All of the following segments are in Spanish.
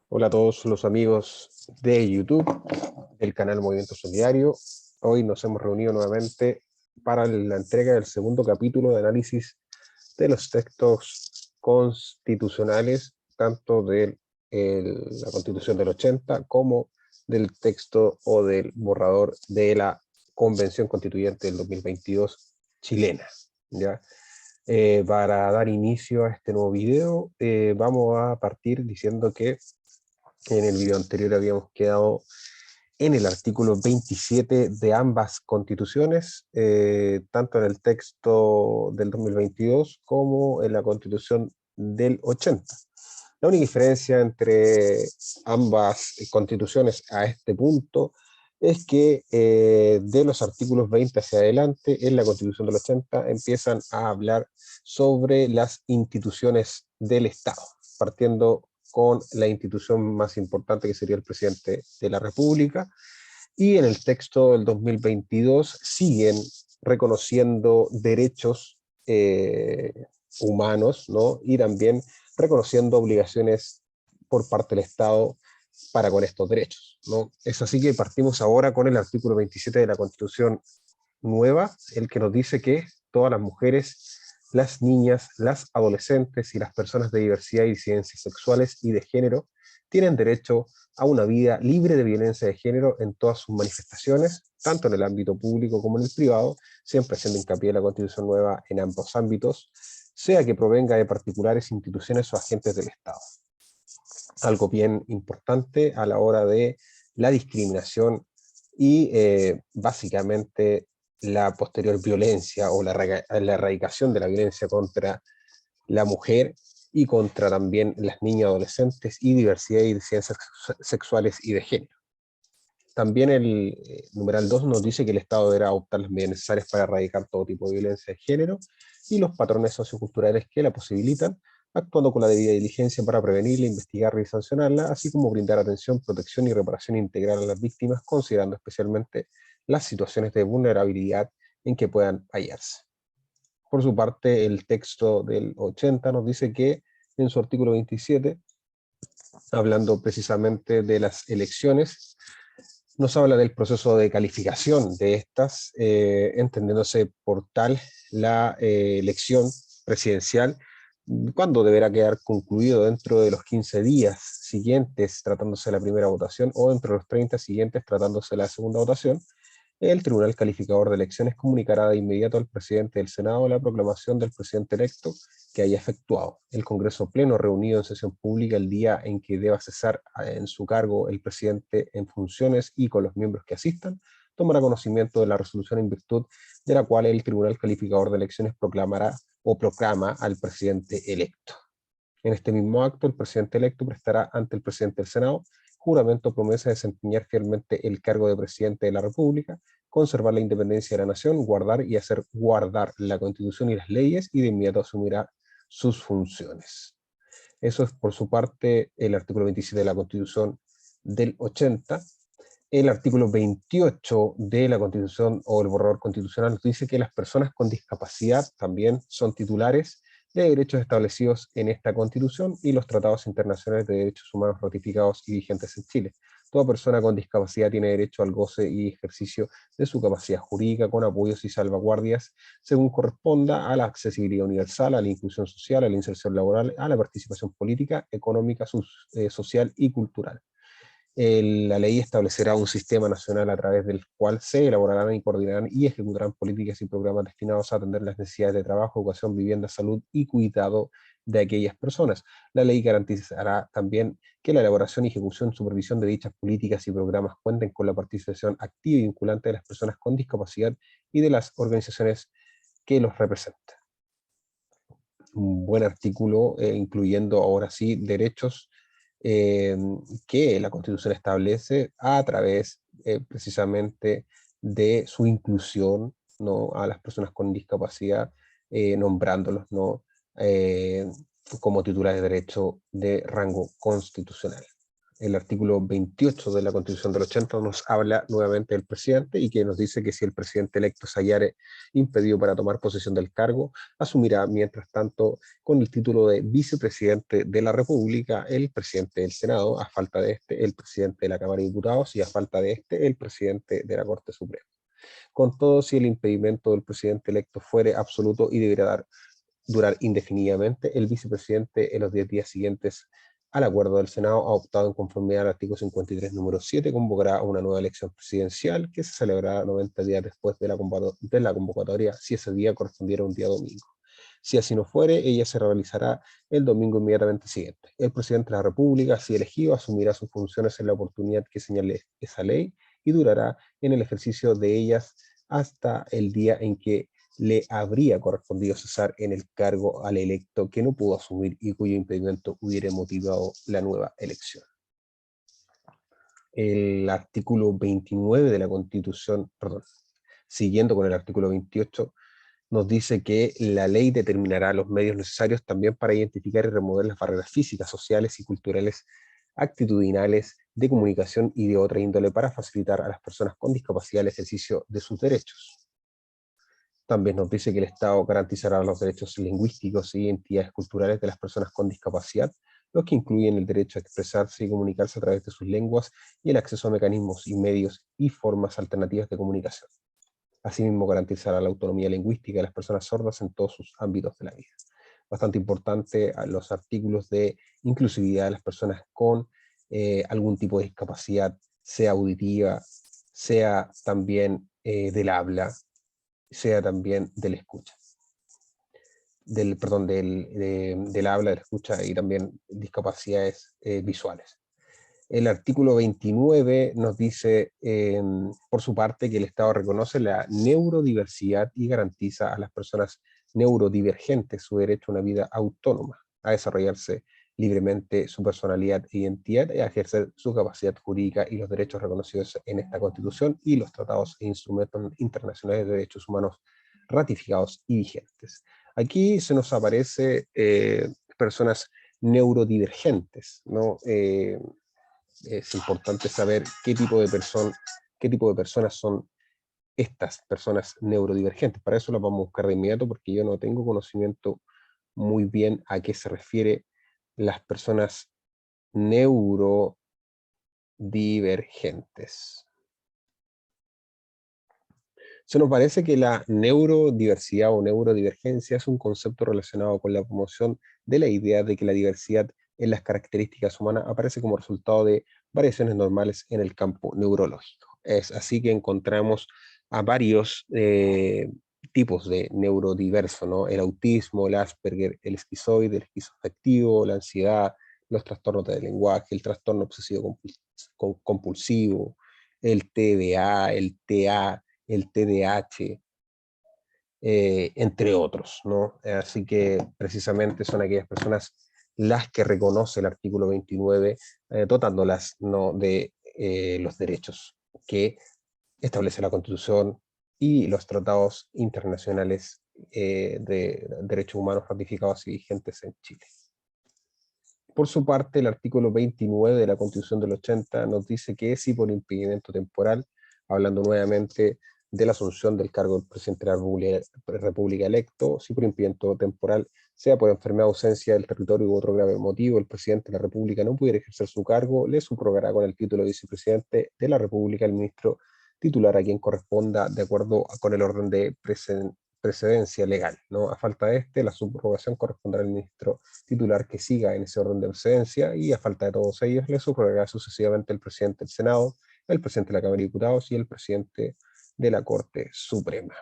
Hola a todos los amigos de YouTube, del canal Movimiento Solidario. Hoy nos hemos reunido nuevamente para la entrega del segundo capítulo de análisis de los textos constitucionales, tanto de la Constitución del 80 como del texto o del borrador de la Convención Constituyente del 2022 chilena. ¿Ya? Para dar inicio a este nuevo video, vamos a partir diciendo que en el video anterior habíamos quedado en el artículo 27 de ambas constituciones, tanto en el texto del 2022 como en la constitución del 80. La única diferencia entre ambas constituciones a este punto es que de los artículos 20 hacia adelante, en la constitución del 80, empiezan a hablar sobre las instituciones del Estado, partiendo con la institución más importante que sería el presidente de la República, y en el texto del 2022 siguen reconociendo derechos humanos, ¿no? Y también reconociendo obligaciones por parte del Estado para con estos derechos, ¿no? Es así que partimos ahora con el artículo 27 de la Constitución nueva, el que nos dice que todas las mujeres, las niñas, las adolescentes y las personas de diversidad y disidencias sexuales y de género tienen derecho a una vida libre de violencia de género en todas sus manifestaciones, tanto en el ámbito público como en el privado, siempre haciendo hincapié en la Constitución nueva en ambos ámbitos, sea que provenga de particulares, instituciones o agentes del Estado. Algo bien importante a la hora de la discriminación y básicamente la posterior violencia o la erradicación de la violencia contra la mujer y contra también las niñas, adolescentes y diversidad y disidencias sexuales y de género. También el numeral 2 nos dice que el Estado deberá adoptar las medidas necesarias para erradicar todo tipo de violencia de género y los patrones socioculturales que la posibilitan, actuando con la debida diligencia para prevenirla, investigarla y sancionarla, así como brindar atención, protección y reparación integral a las víctimas, considerando especialmente las situaciones de vulnerabilidad en que puedan hallarse. Por su parte, el texto del 80 nos dice que en su artículo 27, hablando precisamente de las elecciones, nos habla del proceso de calificación de estas, entendiéndose por tal la elección presidencial, cuando deberá quedar concluido dentro de los 15 días siguientes tratándose de la primera votación o dentro de los 30 siguientes tratándose de la segunda votación. El Tribunal Calificador de Elecciones comunicará de inmediato al presidente del Senado la proclamación del presidente electo que haya efectuado. El Congreso Pleno, reunido en sesión pública el día en que deba cesar en su cargo el presidente en funciones y con los miembros que asistan, tomará conocimiento de la resolución en virtud de la cual el Tribunal Calificador de Elecciones proclamará o proclama al presidente electo. En este mismo acto, el presidente electo prestará ante el presidente del Senado juramento o promesa de desempeñar fielmente el cargo de presidente de la República, conservar la independencia de la nación, guardar y hacer guardar la Constitución y las leyes, y de inmediato asumirá sus funciones. Eso es, por su parte, el artículo 27 de la Constitución del 80. El artículo 28 de la Constitución o el borrador constitucional nos dice que las personas con discapacidad también son titulares de derechos establecidos en esta Constitución y los tratados internacionales de derechos humanos ratificados y vigentes en Chile. Toda persona con discapacidad tiene derecho al goce y ejercicio de su capacidad jurídica con apoyos y salvaguardias según corresponda a la accesibilidad universal, a la inclusión social, a la inserción laboral, a la participación política, económica, social y cultural. La ley establecerá un sistema nacional a través del cual se elaborarán y coordinarán y ejecutarán políticas y programas destinados a atender las necesidades de trabajo, educación, vivienda, salud y cuidado de aquellas personas. La ley garantizará también que la elaboración y ejecución y supervisión de dichas políticas y programas cuenten con la participación activa y vinculante de las personas con discapacidad y de las organizaciones que los representan. Un buen artículo, incluyendo ahora sí derechos eh, que la Constitución establece a través precisamente de su inclusión, ¿no?, a las personas con discapacidad, nombrándolos, ¿no?, como titulares de derecho de rango constitucional. El artículo 28 de la Constitución del 80 nos habla nuevamente del presidente y que nos dice que si el presidente electo se hallare impedido para tomar posesión del cargo, asumirá mientras tanto con el título de vicepresidente de la República el presidente del Senado, a falta de este el presidente de la Cámara de Diputados y a falta de este el presidente de la Corte Suprema. Con todo, si el impedimento del presidente electo fuere absoluto y deberá durar indefinidamente, el vicepresidente en los 10 días siguientes al acuerdo del Senado ha optado en conformidad al artículo 53, número 7, convocará una nueva elección presidencial que se celebrará 90 días después de la convocatoria, si ese día correspondiera a un día domingo. Si así no fuere, ella se realizará el domingo inmediatamente siguiente. El presidente de la República, así elegido, asumirá sus funciones en la oportunidad que señale esa ley y durará en el ejercicio de ellas hasta el día en que le habría correspondido cesar en el cargo al electo que no pudo asumir y cuyo impedimento hubiera motivado la nueva elección. El artículo 29 de la Constitución, perdón, siguiendo con el artículo 28, nos dice que la ley determinará los medios necesarios también para identificar y remover las barreras físicas, sociales y culturales, actitudinales, de comunicación y de otra índole para facilitar a las personas con discapacidad el ejercicio de sus derechos. También nos dice que el Estado garantizará los derechos lingüísticos y identidades culturales de las personas con discapacidad, los que incluyen el derecho a expresarse y comunicarse a través de sus lenguas y el acceso a mecanismos y medios y formas alternativas de comunicación. Asimismo, garantizará la autonomía lingüística de las personas sordas en todos sus ámbitos de la vida. Bastante importante los artículos de inclusividad de las personas con algún tipo de discapacidad, sea auditiva, sea también del habla, sea también del escucha, perdón, del habla, de la escucha y también discapacidades visuales. El artículo 29 nos dice, por su parte, que el Estado reconoce la neurodiversidad y garantiza a las personas neurodivergentes su derecho a una vida autónoma, a desarrollarse libremente su personalidad e identidad y a ejercer su capacidad jurídica y los derechos reconocidos en esta Constitución y los tratados e instrumentos internacionales de derechos humanos ratificados y vigentes. Aquí se nos aparece personas neurodivergentes, ¿no? Es importante saber qué tipo de personas son estas personas neurodivergentes. Para eso las vamos a buscar de inmediato porque yo no tengo conocimiento muy bien a qué se refiere las personas neurodivergentes. Se nos parece que la neurodiversidad o neurodivergencia es un concepto relacionado con la promoción de la idea de que la diversidad en las características humanas aparece como resultado de variaciones normales en el campo neurológico. Es así que encontramos a varios tipos de neurodiverso, ¿no? El autismo, el Asperger, el esquizoide, el esquizoafectivo, la ansiedad, los trastornos del lenguaje, el trastorno obsesivo compulsivo, el TDA, el TA, el TDAH, entre otros, ¿no? Así que precisamente son aquellas personas las que reconoce el artículo 29, dotándolas, ¿no?, de los derechos que establece la Constitución y los tratados internacionales de derechos humanos ratificados y vigentes en Chile. Por su parte, el artículo 29 de la Constitución del 80 nos dice que si por impedimento temporal, hablando nuevamente de la asunción del cargo del presidente de la República electo, si por impedimento temporal, sea por enfermedad o ausencia del territorio u otro grave motivo, el presidente de la República no pudiera ejercer su cargo, le subrogará con el título de vicepresidente de la República el ministro titular a quien corresponda de acuerdo con el orden de precedencia legal, ¿no? A falta de la subrogación corresponderá al ministro titular que siga en ese orden de precedencia y a falta de todos ellos le subrogará sucesivamente el presidente del Senado, el presidente de la Cámara de Diputados y el presidente de la Corte Suprema.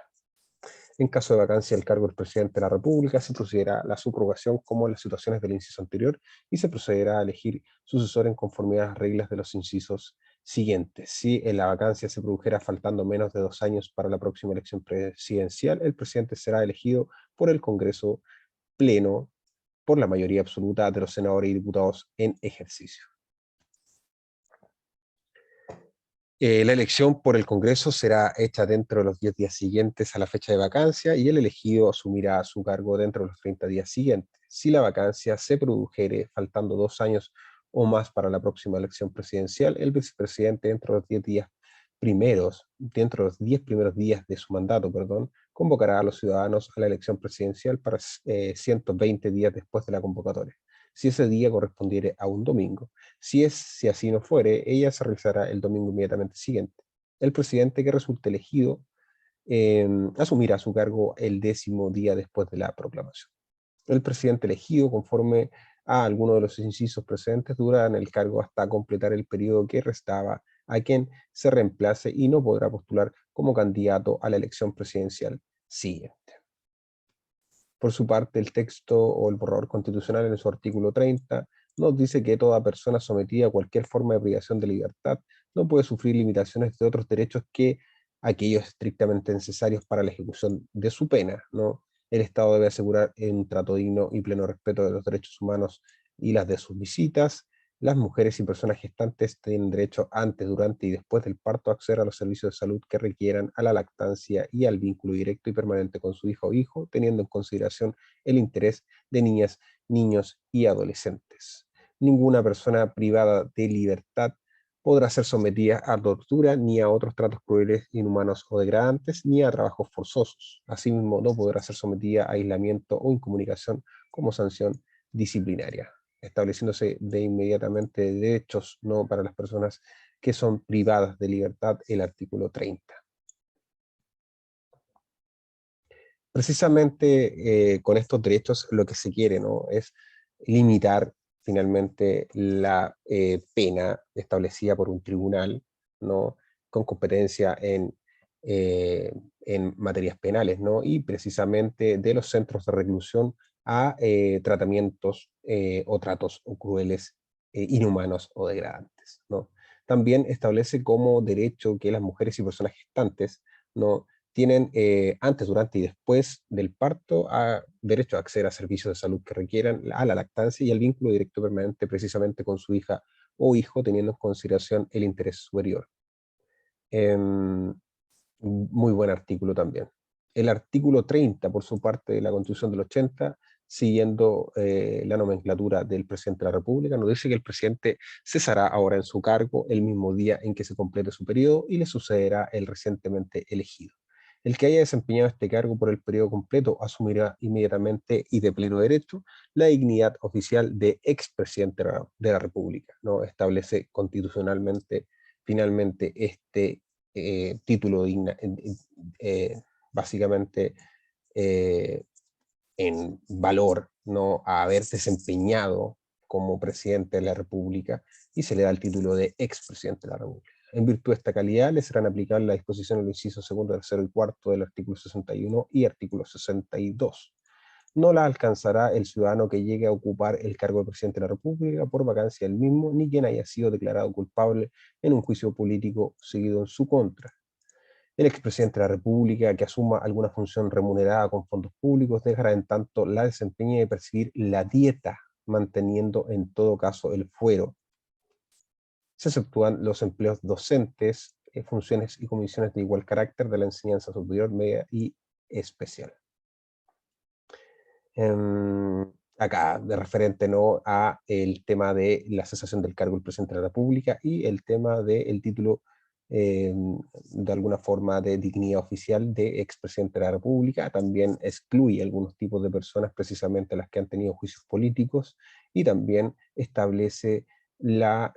En caso de vacancia del cargo del presidente de la República, se procederá a la subrogación como en las situaciones del inciso anterior y se procederá a elegir sucesor en conformidad a las reglas de los incisos siguientes. Si en la vacancia se produjera faltando menos de 2 años para la próxima elección presidencial, el presidente será elegido por el Congreso Pleno por la mayoría absoluta de los senadores y diputados en ejercicio. La elección por el Congreso será hecha dentro de los 10 días siguientes a la fecha de vacancia y el elegido asumirá su cargo dentro de los 30 días siguientes. Si la vacancia se produjere faltando 2 años o más para la próxima elección presidencial, el vicepresidente dentro de los 10 primeros días de su mandato, convocará a los ciudadanos a la elección presidencial para 120 días después de la convocatoria, si ese día correspondiere a un domingo. Si así no fuere, ella se realizará el domingo inmediatamente siguiente. El presidente que resulte elegido asumirá su cargo el 10º día después de la proclamación. El presidente elegido, conforme a alguno de los incisos precedentes, durará en el cargo hasta completar el periodo que restaba a quien se reemplace y no podrá postular como candidato a la elección presidencial siguiente. Por su parte, el texto o el borrador constitucional en su artículo 30 nos dice que toda persona sometida a cualquier forma de privación de libertad no puede sufrir limitaciones de otros derechos que aquellos estrictamente necesarios para la ejecución de su pena, ¿no? El Estado debe asegurar un trato digno y pleno respeto de los derechos humanos y las de sus visitas. Las mujeres y personas gestantes tienen derecho antes, durante y después del parto a acceder a los servicios de salud que requieran, a la lactancia y al vínculo directo y permanente con su hijo o hijo, teniendo en consideración el interés de niñas, niños y adolescentes. Ninguna persona privada de libertad podrá ser sometida a tortura, ni a otros tratos crueles, inhumanos o degradantes, ni a trabajos forzosos. Asimismo, no podrá ser sometida a aislamiento o incomunicación como sanción disciplinaria, estableciéndose de inmediatamente derechos no para las personas que son privadas de libertad, el artículo 30. Precisamente con estos derechos lo que se quiere, ¿no?, es limitar finalmente la pena establecida por un tribunal, ¿no?, con competencia en materias penales, ¿no?, y precisamente de los centros de reclusión a tratamientos o tratos crueles, inhumanos o degradantes, ¿no? También establece como derecho que las mujeres y personas gestantes, ¿no?, tienen antes, durante y después del parto derecho a acceder a servicios de salud que requieran, a la lactancia y al vínculo directo permanente precisamente con su hija o hijo, teniendo en consideración el interés superior. Em, Muy buen artículo también. El artículo 30, por su parte, de la Constitución del 80, siguiendo la nomenclatura del presidente de la República, nos dice que el presidente cesará ahora en su cargo el mismo día en que se complete su periodo y le sucederá el recientemente elegido. El que haya desempeñado este cargo por el periodo completo asumirá inmediatamente y de pleno derecho la dignidad oficial de expresidente de la República, ¿no? Establece constitucionalmente finalmente este título digna, básicamente eh, en valor, ¿no?, a haber desempeñado como presidente de la República, y se le da el título de expresidente de la República. En virtud de esta calidad, le serán aplicables las disposiciones del inciso segundo, tercero y cuarto del artículo 61 y artículo 62. No la alcanzará el ciudadano que llegue a ocupar el cargo de presidente de la República por vacancia del mismo, ni quien haya sido declarado culpable en un juicio político seguido en su contra. El expresidente de la República que asuma alguna función remunerada con fondos públicos dejará en tanto la desempeñe de percibir la dieta, manteniendo en todo caso el fuero. Se exceptúan los empleos docentes, funciones y comisiones de igual carácter de la enseñanza superior, media y especial. Acá, de referente, ¿no?, a el tema de la cesación del cargo del presidente de la República y el tema del título, de alguna forma, de dignidad oficial de expresidente de la República. También excluye algunos tipos de personas, precisamente las que han tenido juicios políticos, y también establece la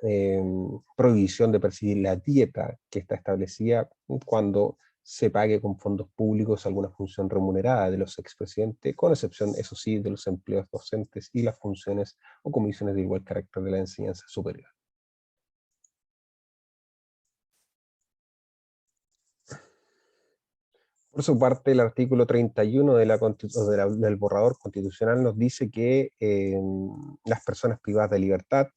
prohibición de percibir la dieta que está establecida cuando se pague con fondos públicos alguna función remunerada de los expresidentes, con excepción, eso sí, de los empleos docentes y las funciones o comisiones de igual carácter de la enseñanza superior. Por su parte, el artículo 31 del borrador constitucional nos dice que las personas privadas de libertad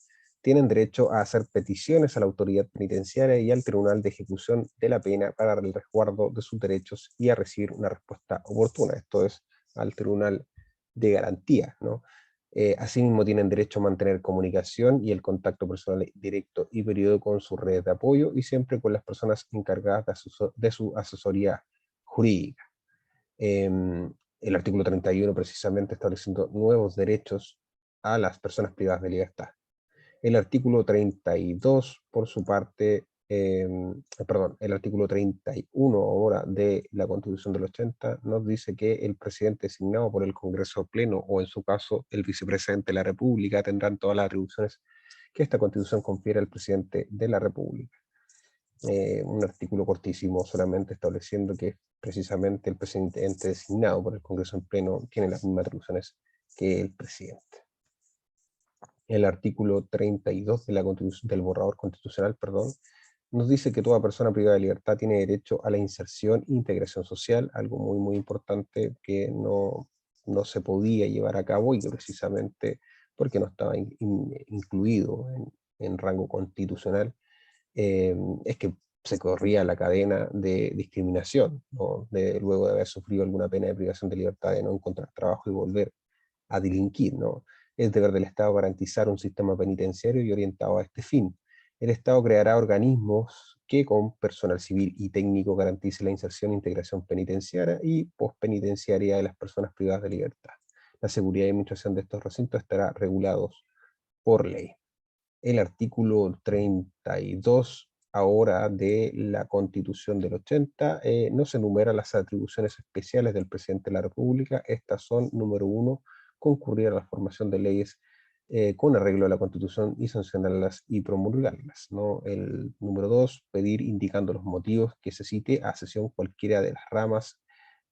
tienen derecho a hacer peticiones a la autoridad penitenciaria y al tribunal de ejecución de la pena para el resguardo de sus derechos y a recibir una respuesta oportuna. Esto es, al tribunal de garantía, ¿no? Asimismo, tienen derecho a mantener comunicación y el contacto personal directo y periódico con sus redes de apoyo y siempre con las personas encargadas de su asesoría jurídica. El artículo 31 precisamente estableciendo nuevos derechos a las personas privadas de libertad. El artículo 32, por su parte, el artículo 31 ahora de la Constitución del 80 nos dice que el presidente designado por el Congreso Pleno, o en su caso el vicepresidente de la República, tendrán todas las atribuciones que esta Constitución confiere al presidente de la República. Un artículo cortísimo, solamente estableciendo que precisamente el presidente designado por el Congreso en Pleno tiene las mismas atribuciones que el presidente. El artículo 32 de la del borrador constitucional, perdón, nos dice que toda persona privada de libertad tiene derecho a la inserción e integración social, algo muy, muy importante que no se podía llevar a cabo y que precisamente porque no estaba incluido en rango constitucional, es que se corría la cadena de discriminación, ¿no? Luego de haber sufrido alguna pena de privación de libertad, de no encontrar trabajo y volver a delinquir, ¿no? Es deber del Estado garantizar un sistema penitenciario y orientado a este fin. El Estado creará organismos que con personal civil y técnico garantice la inserción e integración penitenciaria y pospenitenciaria de las personas privadas de libertad. La seguridad y administración de estos recintos estará regulados por ley. El artículo 32 ahora de la Constitución del 80 nos enumera las atribuciones especiales del presidente de la República. Estas son, número 1, concurrir a la formación de leyes con arreglo a la Constitución y sancionarlas y promulgarlas, ¿no? El número 2, pedir indicando los motivos que se cite a sesión cualquiera de las ramas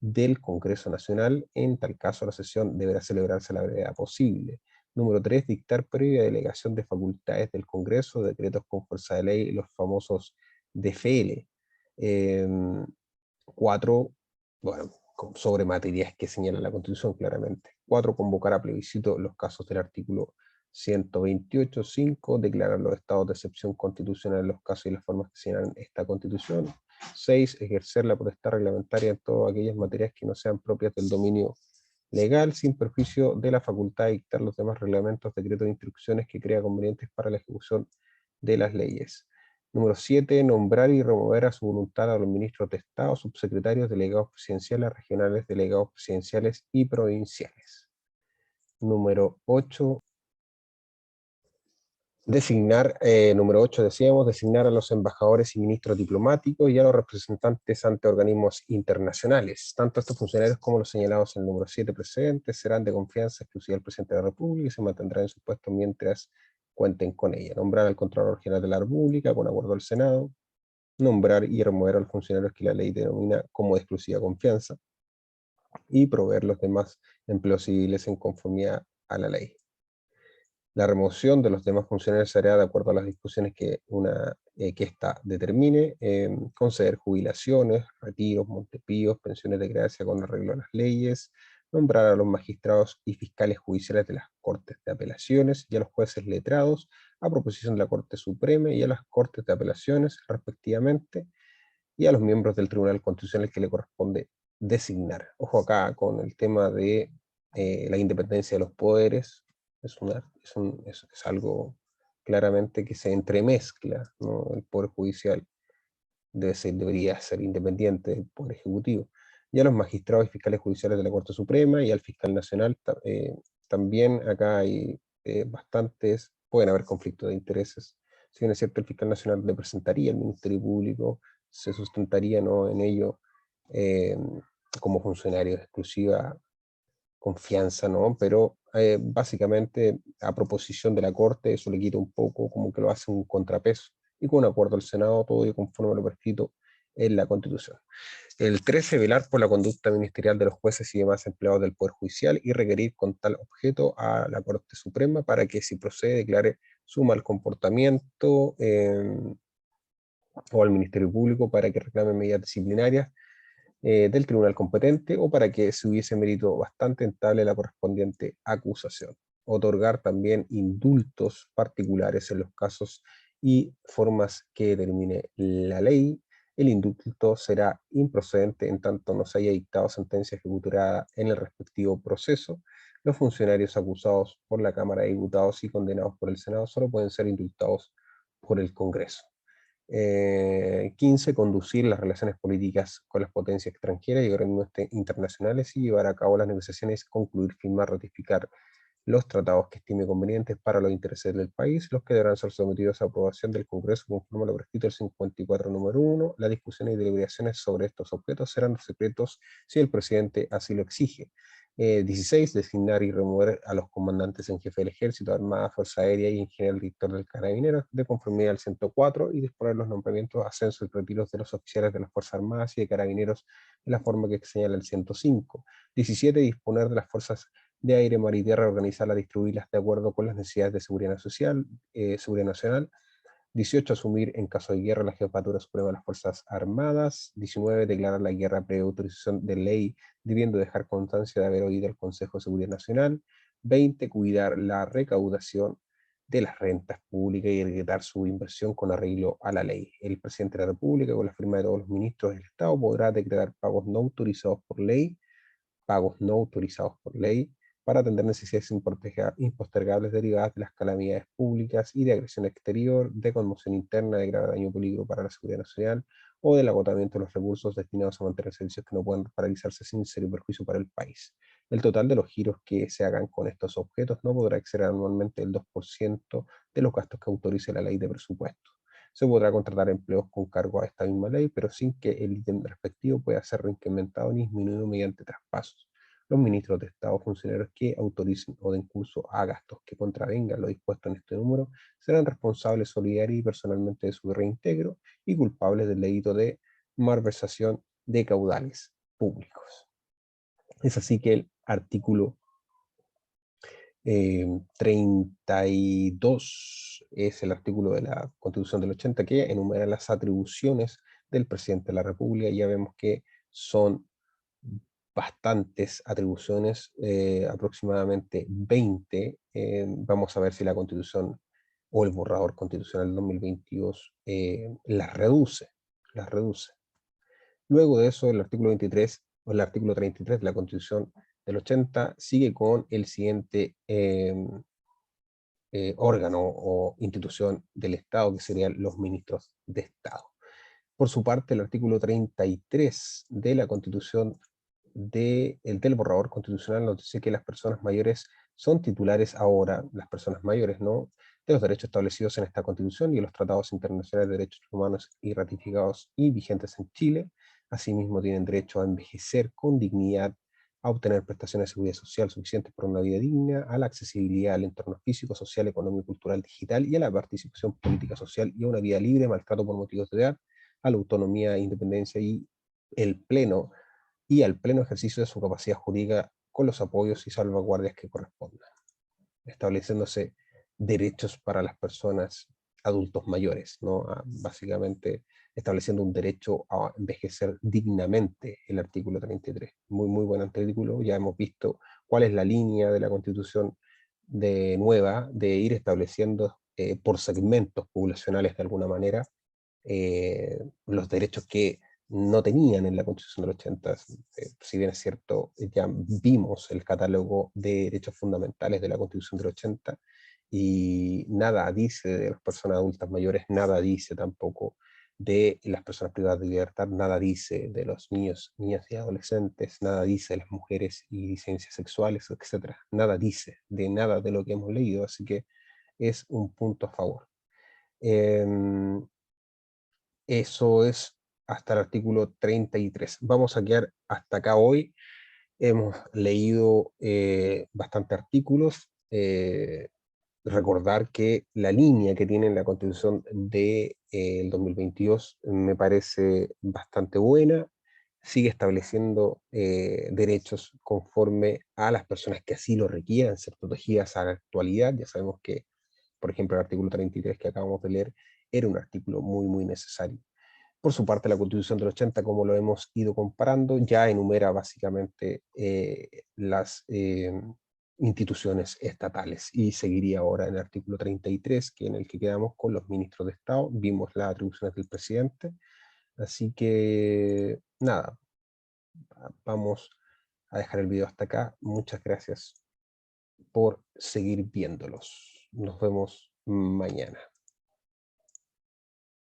del Congreso Nacional. En tal caso, la sesión deberá celebrarse a la brevedad posible. Número 3, dictar previa delegación de facultades del Congreso, decretos con fuerza de ley, los famosos DFL. 4, bueno, sobre materias que señala la Constitución claramente. 4, convocar a plebiscito los casos del artículo 128. 5, declarar los estados de excepción constitucional en los casos y las formas que señalan esta Constitución. 6, ejercer la potestad reglamentaria en todas aquellas materias que no sean propias del dominio legal, sin perjuicio de la facultad de dictar los demás reglamentos, decretos e instrucciones que crea convenientes para la ejecución de las leyes. Número 7, nombrar y remover a su voluntad a los ministros de Estado, subsecretarios, delegados presidenciales, regionales, delegados presidenciales y provinciales. Número 8, número 8 decíamos, designar a los embajadores y ministros diplomáticos y a los representantes ante organismos internacionales. Tanto estos funcionarios como los señalados en el número 7 precedentes serán de confianza exclusiva del presidente de la República y se mantendrán en su puesto mientras cuenten con ella. Nombrar al Contralor General de la República con acuerdo del Senado. Nombrar y remover a los funcionarios que la ley denomina como de exclusiva confianza. Y proveer los demás empleos civiles en conformidad a la ley. La remoción de los demás funcionarios se hará de acuerdo a las discusiones que ésta determine, conceder jubilaciones, retiros, montepíos, pensiones de gracia con arreglo a las leyes, nombrar a los magistrados y fiscales judiciales de las Cortes de Apelaciones y a los jueces letrados a proposición de la Corte Suprema y a las Cortes de Apelaciones, respectivamente, y a los miembros del Tribunal Constitucional que le corresponde designar. Ojo acá con el tema de la independencia de los poderes. Es algo claramente que se entremezcla, ¿no? El Poder Judicial debería ser independiente del Poder Ejecutivo. Y a los magistrados y fiscales judiciales de la Corte Suprema y al fiscal nacional, también acá hay pueden haber conflictos de intereses. Si bien es cierto, el fiscal nacional representaría al Ministerio Público, se sustentaría, ¿no?, en ello como funcionario de exclusiva confianza, ¿no? Pero básicamente a proposición de la Corte eso le quita un poco, como que lo hace un contrapeso, y con un acuerdo del Senado todo y conforme a lo prescrito en la Constitución. El 13, velar por la conducta ministerial de los jueces y demás empleados del Poder Judicial y requerir con tal objeto a la Corte Suprema para que, si procede, declare su mal comportamiento o al Ministerio Público para que reclame medidas disciplinarias del tribunal competente o para que se hubiese mérito bastante entable la correspondiente acusación. Otorgar también indultos particulares en los casos y formas que determine la ley. El indulto será improcedente en tanto no se haya dictado sentencia ejecutoriada en el respectivo proceso. Los funcionarios acusados por la Cámara de Diputados y condenados por el Senado solo pueden ser indultados por el Congreso. 15, conducir las relaciones políticas con las potencias extranjeras y organismos internacionales y llevar a cabo las negociaciones, concluir, firmar, ratificar los tratados que estime convenientes para los intereses del país, los que deberán ser sometidos a aprobación del Congreso conforme a lo prescrito el 54 número 1. Las discusiones y deliberaciones sobre estos objetos serán secretos si el presidente así lo exige. 16. Designar y remover a los comandantes en jefe del Ejército, Armada, Fuerza Aérea y en general director del Carabineros, de conformidad al 104, y disponer los nombramientos, ascensos y retiros de los oficiales de las Fuerzas Armadas y de Carabineros de la forma que señala el 105. 17. Disponer de las fuerzas de aire, mar y tierra, organizarlas, distribuirlas de acuerdo con las necesidades de seguridad social, seguridad nacional. 18. Asumir en caso de guerra la jefatura suprema de las Fuerzas Armadas. 19. Declarar la guerra previa autorización de ley, debiendo dejar constancia de haber oído al Consejo de Seguridad Nacional. 20. Cuidar la recaudación de las rentas públicas y decretar su inversión con arreglo a la ley. El presidente de la República, con la firma de todos los ministros del Estado, podrá decretar pagos no autorizados por ley, para atender necesidades impostergables derivadas de las calamidades públicas y de agresión exterior, de conmoción interna, de grave daño o peligro para la seguridad nacional, o del agotamiento de los recursos destinados a mantener servicios que no pueden paralizarse sin serio perjuicio para el país. El total de los giros que se hagan con estos objetos no podrá exceder anualmente el 2% de los gastos que autorice la ley de presupuesto. Se podrá contratar empleos con cargo a esta misma ley, pero sin que el ítem respectivo pueda ser reincrementado ni disminuido mediante traspasos. Los ministros de Estado funcionarios que autoricen o den curso a gastos que contravengan lo dispuesto en este número serán responsables solidarios y personalmente de su reintegro y culpables del delito de malversación de caudales públicos. Es así que el artículo 32 es el artículo de la Constitución del 80 que enumera las atribuciones del presidente de la República. Ya vemos que son bastantes atribuciones, aproximadamente 20. Vamos a ver si la Constitución o el borrador constitucional del 2022 las reduce, las reduce. Luego de eso, el artículo 23 o el artículo 33 de la Constitución del 80 sigue con el siguiente órgano o institución del Estado, que serían los ministros de Estado. Por su parte, el artículo 33 de la Constitución del borrador constitucional nos dice que las personas mayores son titulares ahora, las personas mayores, ¿no?, de los derechos establecidos en esta Constitución y en los tratados internacionales de derechos humanos y ratificados y vigentes en Chile. Asimismo, tienen derecho a envejecer con dignidad, a obtener prestaciones de seguridad social suficientes para una vida digna, a la accesibilidad al entorno físico, social, económico, cultural, digital y a la participación política social y a una vida libre de maltrato por motivos de edad, a la autonomía, independencia el pleno al pleno ejercicio de su capacidad jurídica con los apoyos y salvaguardias que correspondan, estableciéndose derechos para las personas adultos mayores, ¿no? Básicamente estableciendo un derecho a envejecer dignamente, el artículo 33. Muy, muy buen artículo. Ya hemos visto cuál es la línea de la Constitución nueva de ir estableciendo por segmentos poblacionales de alguna manera los derechos que no tenían en la Constitución del 80. Si bien es cierto, ya vimos el catálogo de derechos fundamentales de la Constitución del 80 y nada dice de las personas adultas mayores, nada dice tampoco de las personas privadas de libertad, nada dice de los niños, niñas y adolescentes, nada dice de las mujeres y disidencias sexuales, etc. Nada dice de nada de lo que hemos leído, así que es un punto a favor. Eso es hasta el artículo 33. Vamos a quedar hasta acá hoy. Hemos leído bastantes artículos. Recordar que la línea que tiene la Constitución del 2022 me parece bastante buena. Sigue estableciendo derechos conforme a las personas que así lo requieran, ser protegidas a la actualidad. Ya sabemos que, por ejemplo, el artículo 33 que acabamos de leer era un artículo muy, muy necesario. Por su parte, la Constitución del 80, como lo hemos ido comparando, ya enumera básicamente las instituciones estatales y seguiría ahora en el artículo 33, que en el que quedamos con los ministros de Estado. Vimos las atribuciones del presidente, así que nada, vamos a dejar el video hasta acá. Muchas gracias por seguir viéndolos. Nos vemos mañana.